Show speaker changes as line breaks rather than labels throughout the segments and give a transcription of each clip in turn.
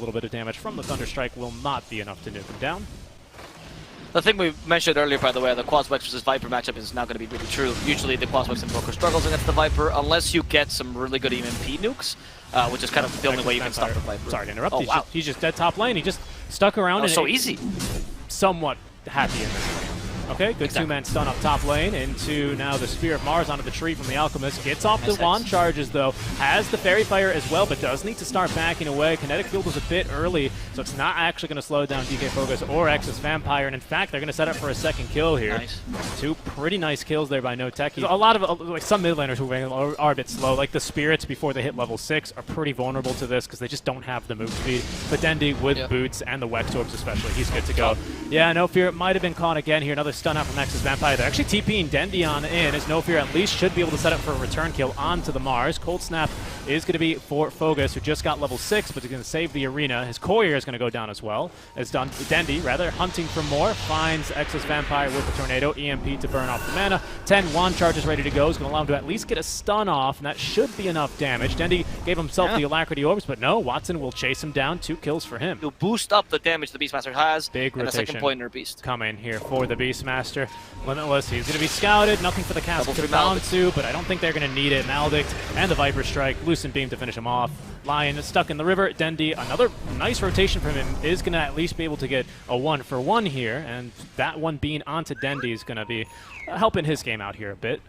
little bit of damage from the Thunderstrike will not be enough to nuke him down.
The thing we mentioned earlier, by the way, the Quaswex versus Viper matchup is now going to be really true. Usually the Quaswex Invoker struggles against the Viper unless you get some really good EMP nukes, which is kind of the only way you can stop the Viper.
Sorry to interrupt.
Oh,
He's just dead top lane. He just stuck around and
so easy.
Somewhat happy in this lane. Okay, good two-man stun up top lane into now the Spear of Mars onto the tree from the Alchemist. Gets off the wand charges though, has the Fairy Fire as well, but does need to start backing away. Kinetic Field was a bit early, so it's not actually going to slow down DK Focus or X's Vampire, and in fact, they're going to set up for a second kill here.
Nice.
Two pretty nice kills there by No Techies. A lot of, like some mid laners who are a bit slow, like the Spirits before they hit level 6 are pretty vulnerable to this because they just don't have the move speed. But DENDI with boots and the Wex Orbs especially, he's good to go. Yeah, No Fear might have been caught again here. Another stun out from X's Vampire. They're actually TPing DENDI on in, as No Fear at least should be able to set up for a return kill onto the Mars. Cold Snap is going to be for Fogus, who just got level 6, but he's going to save the arena. His Courier is going to go down as well. As done, DENDI, rather, hunting for more, finds X's Vampire with the Tornado, EMP to burn off the mana. 10 wand charges ready to go. Is going to allow him to at least get a stun off, and that should be enough damage. DENDI gave himself the Alacrity Orbs, but no, Watson will chase him down. 2 kills for him.
He'll boost up the damage the Beastmaster has.
Big
and
rotation.
a second pointer Beast.
Coming here for the Beastmaster. Limitless, he's going to be scouted. Nothing for the castle to bound to, but I don't think they're going to need it. Maledict and the Viper Strike. Lucent Beam to finish him off. Lion is stuck in the river. DENDI, another nice rotation from him, is going to at least be able to get a 1-for-1 here, and that one being onto DENDI is going to be helping his game out here a bit.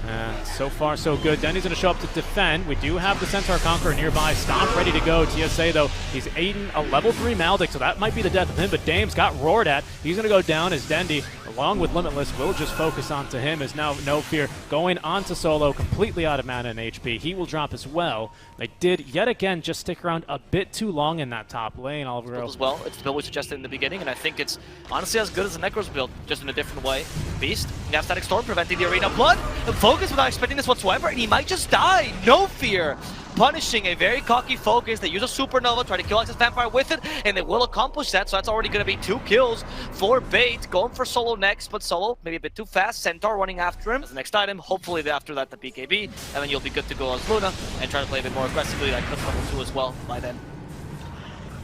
And so far, so good. DENDI's going to show up to defend. We do have the Centaur Conqueror nearby. Stomp ready to go. TSA, though, he's aiding a level 3 Maledict, so that might be the death of him. But Dames got roared at. He's going to go down as DENDI, along with Limitless, will just focus onto him. As now No Fear going onto solo, completely out of mana and HP. He will drop as well. They did, yet again, just stick around a bit too long in that top lane.
As well, it's the build we suggested in the beginning, and I think it's honestly as good as the Necro's build, just in a different way. Beast, you have Static Storm preventing the arena blood. Focus without expecting this whatsoever, and he might just die. No Fear punishing a very cocky Focus. They use a Supernova, try to kill X's Vampire with it, and they will accomplish that, so that's already going to be 2 kills for Bait. Going for Solo next, but Solo maybe a bit too fast. Centaur running after him as the next item. Hopefully after that the BKB, and then you'll be good to go as Luna and try to play a bit more aggressively like Cliff level 2 as well by then.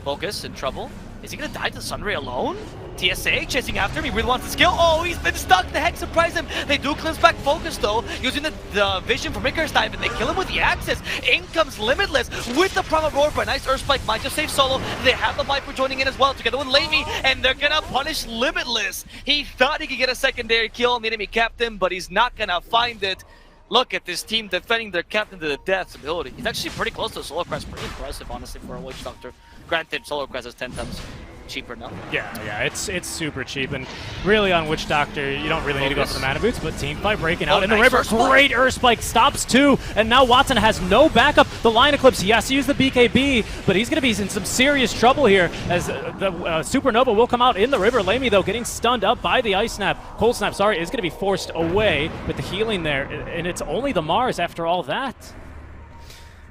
Focus in trouble. Is he going to die to Sunray alone? TSA chasing after him. He really wants the skill. Oh, he's been stuck. The Hex surprised him. They do glimpse back Focus, though, using the vision from Icarus Dive, and they kill him with the Axis. In comes Limitless with the Primal Roar for a nice Earthspike. Might just save solo. They have the Viper joining in as well, together with Lamy, and they're going to punish Limitless. He thought he could get a secondary kill on the enemy captain, but he's not going to find it. Look at this team defending their captain to the death's ability. He's actually pretty close to the Solar Crest. Pretty impressive, honestly, for a Witch Doctor. Granted, Solar Crest is 10 times cheaper now.
Yeah, it's super cheap, and really on Witch Doctor, you don't really need to go for the mana boots, but Teamfight breaking out in the river. Great Earthspike stops 2, and now Watson has no backup. The Line Eclipse, yes, he used the BKB, but he's going to be in some serious trouble here as the Supernova will come out in the river. Lamy, though, getting stunned up by the Ice Snap. Cold Snap, sorry, is going to be forced away with the healing there, and it's only the Mars after all that.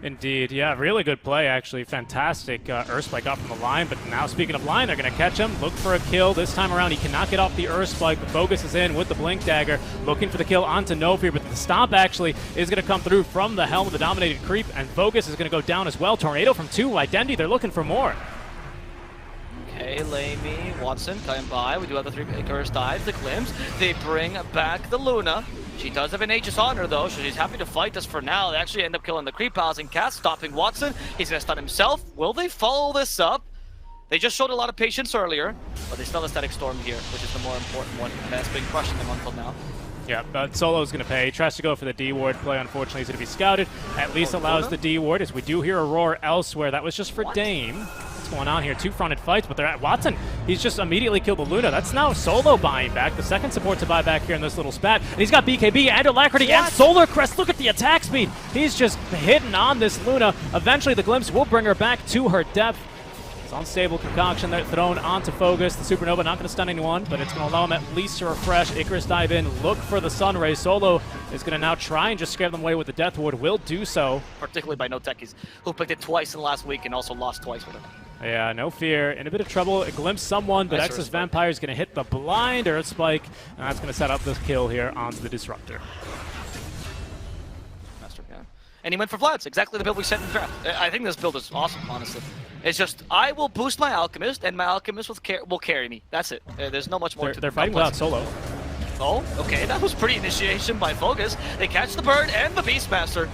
Indeed, yeah, really good play, actually. Fantastic Earthspike up from the line, but now speaking of line, they're going to catch him, look for a kill. This time around, he cannot get off the Earthspike. The Focus is in with the Blink Dagger, looking for the kill onto No Fear, but the Stomp actually is going to come through from the Helm of the Dominated Creep, and Focus is going to go down as well. Tornado from 2, DENDI, they're looking for more.
Okay, Lamy, Watson coming by. We do have the 3 Icarus Dives, the Glimpse. They bring back the Luna. She does have an Aegis on her, though, so she's happy to fight us for now. They actually end up killing the Creep Pals and Cast, stopping Watson. He's going to stun himself. Will they follow this up? They just showed a lot of patience earlier, but they still have a Static Storm here, which is the more important one. That's been crushing them until now. Yeah, but Solo's going to pay. He tries to go for the D-Ward play. Unfortunately, he's going to be scouted. At least allows the D-Ward, as we do hear a roar elsewhere. That was just for Dame. What's going on here? 2 fronted fights, but they're at Watson. He's just immediately killed the Luna. That's now Solo buying back. The second support to buy back here in this little spat. And he's got BKB and Alacrity and Solar Crest. Look at the attack speed. He's just hitting on this Luna. Eventually, the Glimpse will bring her back to her depth. Unstable concoction there thrown onto Focus. The Supernova not going to stun anyone, but it's going to allow him at least to refresh. Icarus dive in, look for the Sunray. Solo is going to now try and just scare them away with the Death Ward. Will do so. Particularly by No Techies, who picked it twice in the last week and also lost twice with it. Yeah, No Fear in a bit of trouble. It glimpsed someone, but X's Vampire is going to hit the blind Earth Spike, and that's going to set up this kill here onto the Disruptor. And he went for Vlad's, exactly the build we set in the draft. I think this build is awesome, honestly. It's just, I will boost my Alchemist, and my Alchemist will carry me. That's it. There's not much more to
They're fighting without solo.
Oh, okay, that was pretty initiation by Focus. They catch the bird and the Beastmaster.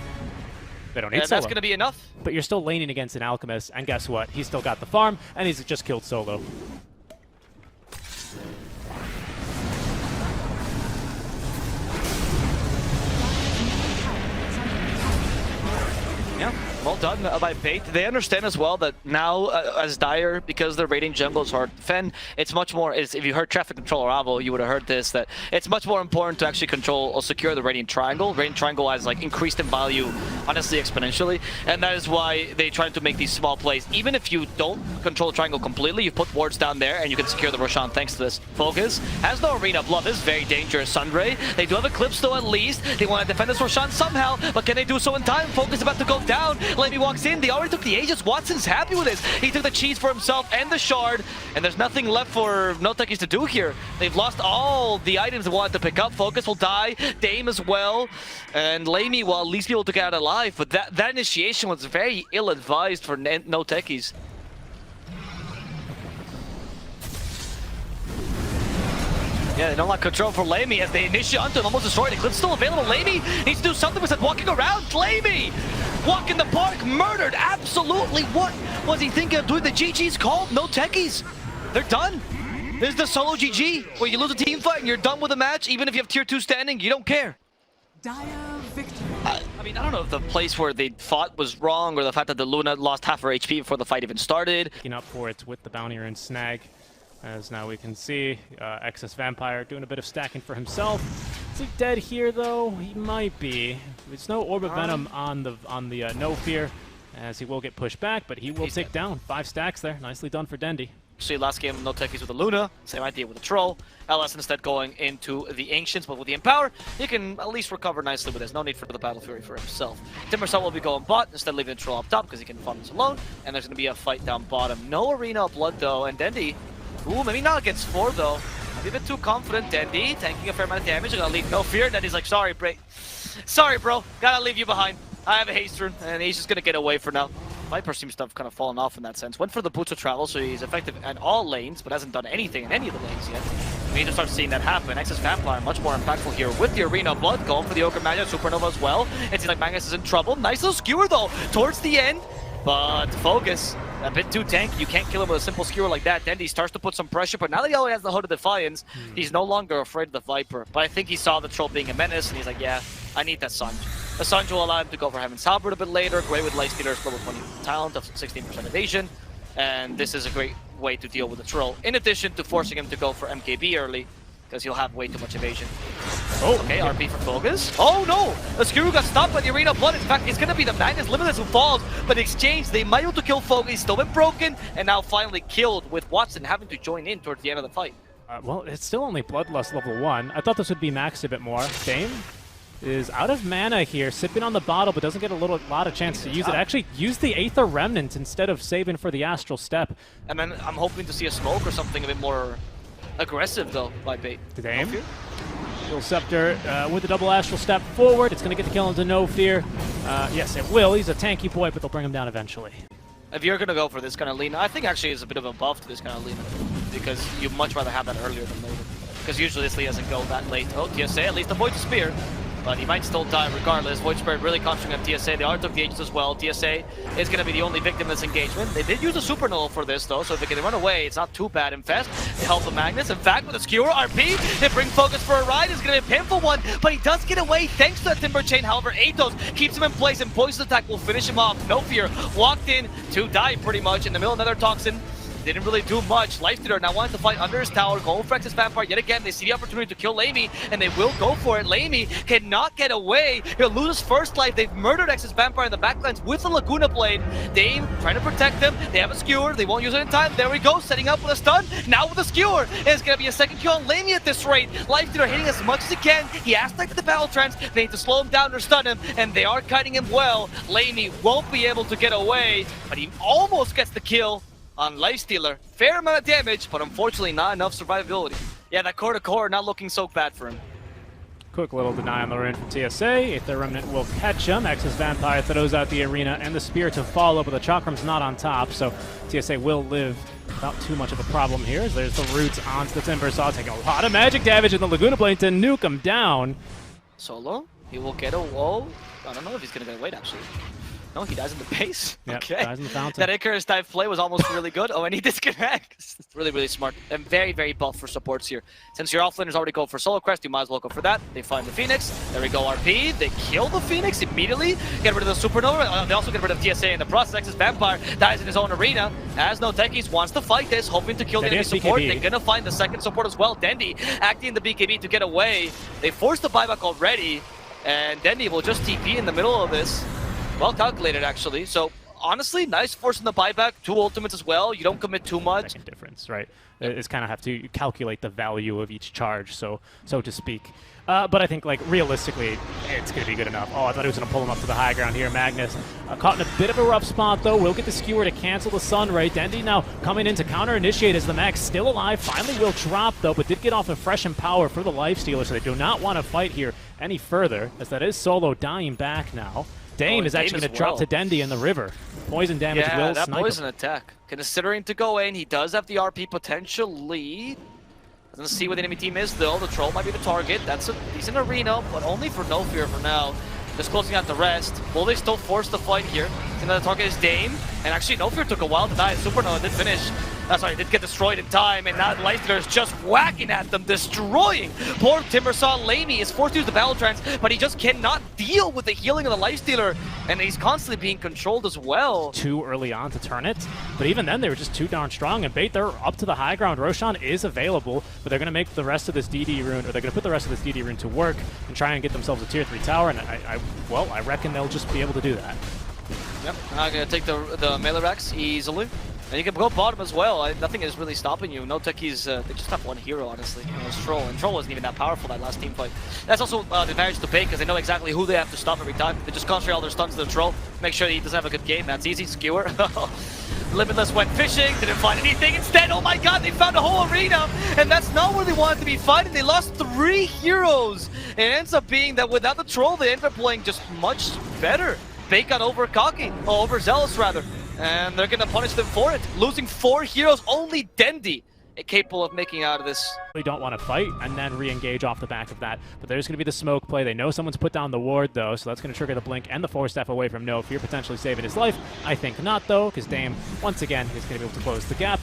They don't need solo.
That's going to be enough.
But you're still laning against an Alchemist, and guess what? He's still got the farm, and he's just killed solo.
Yeah, well done by Bait. They understand as well that now, as Dire, because their raiding jungle is hard to defend, it's much more, if you heard Traffic Control Arrival, you would have heard this, that it's much more important to actually control or secure the raiding triangle. Raiding triangle has like increased in value, honestly, exponentially, and that is why they try to make these small plays. Even if you don't control the triangle completely, you put wards down there and you can secure the Roshan thanks to this. Focus has no arena blood. This is very dangerous. Sunray, they do have Eclipse though at least. They want to defend this Roshan somehow, but can they do so in time? Focus is about to go down. Levy walks in. They already took the Aegis. Watson's happy with this. He took the cheese for himself and the shard, and there's nothing left for no techies to do here. They've lost all the items they wanted to pick up. Focus will die. Dame as well. And Lamy will at least be able to get out alive, but that initiation was very ill-advised for no techies. Yeah, they don't like control for Lamy as they initiate onto him, almost destroyed. Eclipse still available. Lamy needs to do something with it. Walking around. Lamy! Walk in the park, murdered. Absolutely. What was he thinking of doing? The GG's called. No techies. They're done. This is the solo GG, where you lose a team fight and you're done with the match. Even if you have tier 2 standing, you don't care.
Dire victory.
I mean, I don't know if the place where they fought was wrong or the fact that the Luna lost half her HP before the fight even started.
Picking up for it with the bounty and snag. As now we can see, Excess Vampire doing a bit of stacking for himself. Is he dead here though? He might be. There's no Orb of Venom on the No Fear, as he will get pushed back, but he will take down 5 stacks there. Nicely done for DENDI.
See, last game, no techies with the Luna. Same idea with the Troll. LS instead going into the Ancients, but with the Empower, he can at least recover nicely with this. No need for the Battle Fury for himself. Timbersaw will be going bot, instead leaving the Troll up top because he can farm this alone. And there's going to be a fight down bottom. No Arena of Blood though, and DENDI, ooh, maybe not against 4 though. A bit too confident. DENDI tanking a fair amount of damage. Gonna leave no fear. DENDI's like, sorry, bro. Gotta leave you behind. I have a haste rune, and he's just gonna get away for now. Viper seems to have kind of fallen off in that sense. Went for the Boots of Travel, so he's effective at all lanes, but hasn't done anything in any of the lanes yet. We need to start seeing that happen. Excess Vampire much more impactful here with the Arena of Blood. Going for the Ogre Magi Supernova as well. It seems like Magnus is in trouble. Nice little skewer though towards the end, but Focus a bit too tanky. You can't kill him with a simple skewer like that. DENDI starts to put some pressure, but now that he already has the Hood of Defiance, he's no longer afraid of the Viper. But I think he saw the Troll being a menace, and he's like, yeah, I need that Sanj. The Sanj will allow him to go for Heaven's Halberd a bit later. Great with Lifestealer's level 20 talent of 16% evasion. And this is a great way to deal with the Troll, in addition to forcing him to go for MKB early, because he'll have way too much evasion. Oh, okay, RP for Focus. Oh no! The Skuru got stopped by the Arena of Blood. In fact, it's gonna be the Magnus Limitless who falls, but in exchange, they might be able to kill Focus. He's still been broken, and now finally killed with Watson having to join in towards the end of the fight.
Well, it's still only Bloodlust level 1. I thought this would be maxed a bit more. Dame is out of mana here, sipping on the bottle, but doesn't get a lot of chance to use it. Actually, use the Aether Remnant instead of saving for the Astral Step.
And then I'm hoping to see a smoke or something a bit more aggressive, though, by Bait.
Dame. Dual Scepter with the double Astral Step forward. It's going to get the kill into No Fear. Yes, it will. He's a tanky boy, but they'll bring him down eventually.
If you're going to go for this kind of Lina, I think actually is a bit of a buff to this kind of Lina, because you'd much rather have that earlier than later. Because usually this Lina doesn't go that late. Oh, TSA at least avoids the spear, but he might still die regardless. Void Spirit really concentrating on TSA. They already took the Aegis as well. TSA is going to be the only victim in this engagement. They did use a Supernova for this though, so if they can run away, it's not too bad. Infest, they help the Magnus. In fact, with a Skewer RP, they bring Focus for a ride. It's going to be a painful one, but he does get away thanks to that Timber Chain. However, Atos keeps him in place, and Poison Attack will finish him off. No Fear walked in to die pretty much in the middle of another Toxin. Didn't really do much. Lifestealer now wanted to fight under his tower, going for Excess Vampire yet again. They see the opportunity to kill Lamy, and they will go for it. Lamy cannot get away. He'll lose his first life. They've murdered Excess Vampire in the backlines with a Laguna Blade. Dame trying to protect them. They have a skewer. They won't use it in time. There we go, setting up with a stun. Now with a skewer. It's going to be a second kill on Lamy at this rate. Lifestealer hitting as much as he can. He has to take the battle trance. They need to slow him down or stun him, and they are kiting him well. Lamy won't be able to get away, but he almost gets the kill on Lifestealer. Fair amount of damage, but unfortunately not enough survivability. Yeah, that core to core not looking so bad for him.
Quick little deny on the rune from TSA. If the Remnant will catch him, X's Vampire throws out the arena and the Spear to follow, but the Chakram's not on top, so TSA will live without too much of a problem here. As there's the roots onto the Timber Saw, taking a lot of magic damage in the Laguna Blade to nuke him down.
Solo, he will get a wall. I don't know if he's going to get a wait, actually. No, he dies in the base.
Yep,
okay.
dies in the fountain.
That Icarus dive play was almost really good. Oh, and he disconnects. Really, really smart. And very, very buff for supports here. Since your offlaners already go for solo crest, you might as well go for that. They find the Phoenix. There we go, RP. They kill the Phoenix immediately. Get rid of the Supernova. They also get rid of TSA in the process. X's Vampire dies in his own arena. As no Techies wants to fight this, hoping to kill the enemy support. They're going to find the second support as well. DENDI acting in the BKB to get away. They forced the buyback already. And DENDI will just TP in the middle of this. Well calculated, actually. So, honestly, nice forcing the buyback. 2 ultimates as well. You don't commit too much.
Second difference, right? It's kind of have to calculate the value of each charge, so to speak. But I think, like, realistically, it's going to be good enough. Oh, I thought he was going to pull him up to the high ground here. Magnus caught in a bit of a rough spot, though. Will get the skewer to cancel the Sun Ray. DENDI now coming in to counter-initiate as the Max still alive. Finally will drop, though, but did get off a fresh Empower for the Lifestealer, so they do not want to fight here any further, as that is Solo dying back now. Dame is actually going to drop to DENDI in the river. Poison damage will
that
snipe
poison
him.
attack. Considering to go in, he does have the RP potentially. Doesn't see where the enemy team is though. The troll might be the target. That's a decent arena, but only for No Fear for now. Just closing out the rest. Will they still force the fight here? The target is Dame. And actually, No Fear took a while to die. Supernova did finish. Sorry, did get destroyed in time, and now Lifestealer is just whacking at them, destroying. Poor Timbersaw Lamy is forced to use the Battle Trance, but he just cannot deal with the healing of the Lifestealer, and he's constantly being controlled as well.
Too early on to turn it, but even then they were just too darn strong, and Bait, they're up to the high ground. Roshan is available, but they're going to make the rest of this DD rune, or they're going to put the rest of this DD rune to work and try and get themselves a tier 3 tower, and I reckon they'll just be able to do that.
Yep, I'm going to take the melee Rex easily. And you can go bottom as well. Nothing is really stopping you. No Techies, they just have one hero, honestly. It's Troll, and Troll wasn't even that powerful that last team fight. That's also the advantage to Bait, because they know exactly who they have to stop every time. They just concentrate all their stuns to the Troll, make sure he doesn't have a good game. That's easy. Skewer. Limitless went fishing, didn't find anything. Instead, oh my god, they found a whole arena, and that's not where they wanted to be fighting. They lost 3 heroes. It ends up being that without the Troll, they ended up playing just much better. Bait got overzealous rather. And they're going to punish them for it. Losing 4 heroes, only DENDI capable of making out of this.
They don't want to fight and then re-engage off the back of that. But there's going to be the smoke play. They know someone's put down the ward, though, so that's going to trigger the blink and the Force Staff away from No Fear, potentially saving his life. I think not, though, because Dame, once again, is going to be able to close the gap.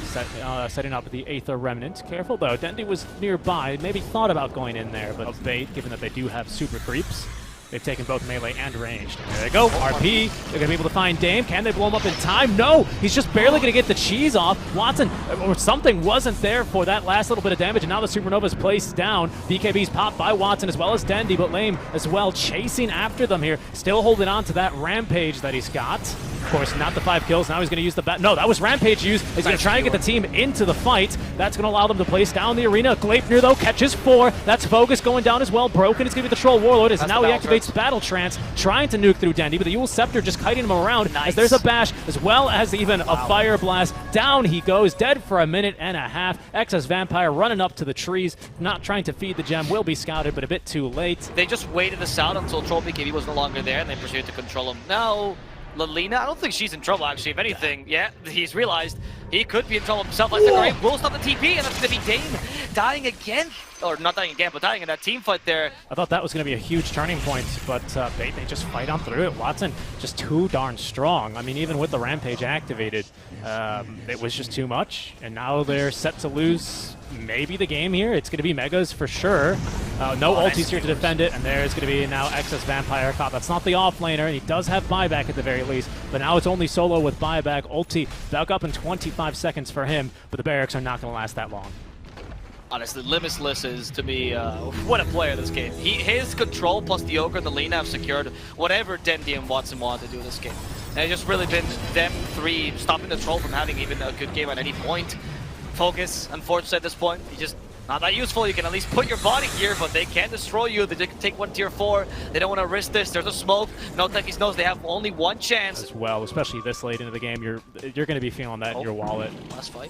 Setting up the Aether Remnant. Careful, though. DENDI was nearby. Maybe thought about going in there, but Bait, given that they do have super creeps. They've taken both melee and ranged. And there they go, RP. They're going to be able to find Dame. Can they blow him up in time? No! He's just barely going to get the cheese off. Watson, or something wasn't there for that last little bit of damage, and now the Supernova's placed down. BKB's popped by Watson as well as DENDI, but Lame as well chasing after them here. Still holding on to that Rampage that he's got. Of course, not the 5 kills. Now he's going to use the bat. No, that was Rampage use. He's going to try and get the team into the fight. That's going to allow them to place down the arena. Gleipnir, though, catches 4. That's Focus going down as well. Broken is going to be the Troll Warlord as now he activates Battle Trance, trying to nuke through DENDI, but the Yule Scepter just kiting him around as there's a bash, as well as even a Fire Blast. Down he goes, dead for a minute and a half. X's Vampire running up to the trees, not trying to feed the gem, will be scouted, but a bit too late.
They just waited this out until Troll BKB was no longer there, and they proceeded to control him. Now, Lina, I don't think she's in trouble, actually. If anything, yeah, he's realized he could be in trouble himself. Like the Great will stop the TP, and that's going to be Dame dying again. Or not dying again, but dying in that team fight there.
I thought that was going to be a huge turning point, but they just fight on through it. Watson just too darn strong. I mean, even with the Rampage activated, it was just too much. And now they're set to lose maybe the game here. It's going to be Megas for sure. No ultis here to defend it, and there's going to be now X's Vampire caught. That's not the offlaner, and he does have buyback at the very least, but now it's only Solo with buyback. Ulti back up in 25 seconds for him, but the barracks are not going to last that long.
Honestly, Limitless is, to me, what a player this game. His control plus the Ogre and the Lina have secured whatever DENDI and Watson wanted to do this game. And it's just really been them 3 stopping the Troll from having even a good game at any point. Focus, unfortunately at this point, he's just not that useful. You can at least put your body here, but they can destroy you. They can take 1 tier 4. They don't want to risk this. There's a smoke. No Techies knows they have only 1 chance.
As well, especially this late into the game, you're going to be feeling that in your wallet.
Last fight.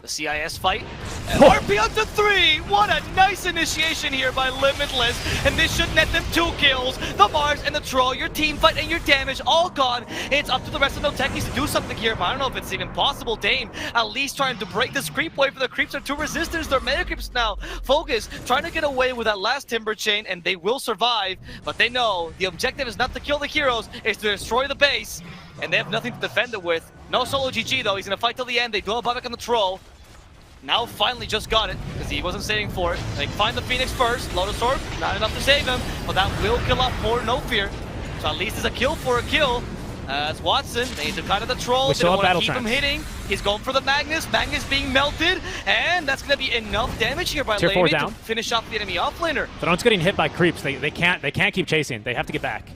The CIS fight. RP onto 3! What a nice initiation here by Limitless. And this should net them 2 kills. The Mars and the Troll, your team fight and your damage all gone. It's up to the rest of the Techies to do something here, but I don't know if it's even possible. Dame at least trying to break this creep wave, for the creeps are too resistant. Their mega creeps now. Focus trying to get away with that last Timber Chain, and they will survive. But they know the objective is not to kill the heroes, it's to destroy the base. And they have nothing to defend it with. No solo GG though, he's gonna fight till the end. They do have buyback on the Troll. Now finally just got it, because he wasn't saving for it. They find the Phoenix first. Lotus Orb, not enough to save him, but that will kill off more, no fear. So at least it's a kill for a kill. It's Watson, they need to cut the Troll. They don't want to keep him hitting. He's going for the Magnus. Magnus being melted, and that's going to be enough damage here by Lamy to finish off the enemy offlaner.
Throne's getting hit by creeps. They can't keep chasing. They have to get back.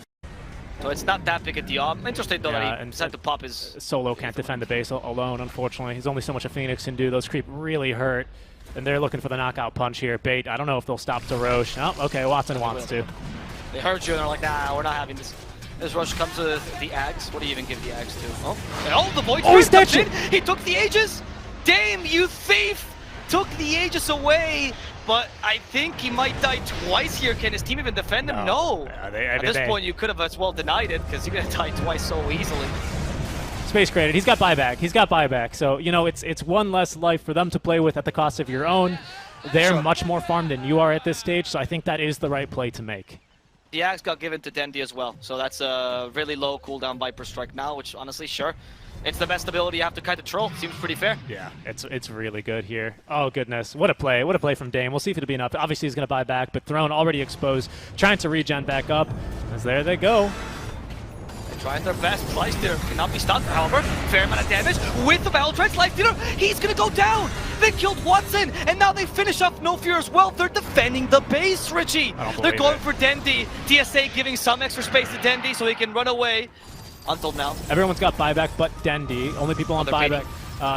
So it's not that big a deal. I'm interested though that he decided to pop his...
Solo can't defend the base alone, unfortunately. There's only so much a Phoenix can do. Those creep really hurt. And they're looking for the knockout punch here. Bait, I don't know if they'll stop to Roche. Oh, okay, Watson wants to.
They heard you and they're like, nah, we're not having this. This Roche comes to the Axe. What do you even give the Axe to? Oh, the Void Spirit comes in. He took the Aegis! Dame, you thief! Took the Aegis away, but I think he might die twice here. Can his team even defend him? No. At this point, you could have as well denied it, because you're going to die twice so easily.
Space Graded, he's got buyback. He's got buyback. So, you know, it's one less life for them to play with at the cost of your own. They're much more farmed than you are at this stage, so I think that is the right play to make.
The Axe got given to DENDI as well, so that's a really low cooldown Viper Strike now, which honestly, sure. It's the best ability you have to kite the Troll. Seems pretty fair.
Yeah, it's really good here. Oh, goodness. What a play. What a play from Dame. We'll see if it'll be enough. Obviously, he's going to buy back, but Throne already exposed, trying to regen back up. As there they go.
They're trying their best. Lifestealer cannot be stunned, however. Fair amount of damage with the Battle Trance. Lifestealer, he's going to go down. They killed Watson, and now they finish off No Fear as well. They're defending the base, Richie. They're going for DENDI. TSA giving some extra space to DENDI so he can run away. Until now.
Everyone's got buyback but DENDI. Only people on buyback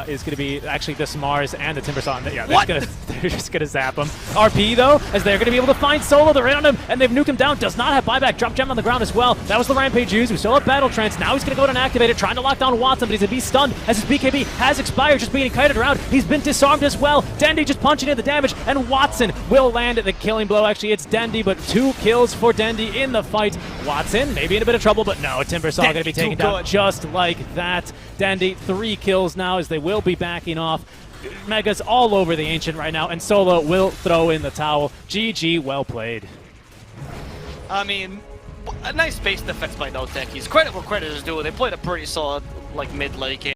is going to be actually this Mars and the Timbersaw. Yeah, they're just going to zap him. RP, though, as they're going to be able to find Solo. They're in on him, and they've nuked him down. Does not have buyback. Drop gem on the ground as well. That was the Rampage used. We still have Battle Trance. Now he's going to go and activate it, trying to lock down Watson, but he's going to be stunned as his BKB has expired, just being kited around. He's been disarmed as well. DENDI just punching in the damage, and Watson will land the killing blow. Actually, it's DENDI, but 2 kills for DENDI in the fight. Watson maybe in a bit of trouble, but no, Timbersaw going to be taken down just like that. DENDI 3 kills now as they will be backing off. Mega's all over the Ancient right now, and Solo will throw in the towel. GG, well played.
I mean, a nice base defense by no Techies. Credit where credit is due. They played a pretty solid, like, mid-late game.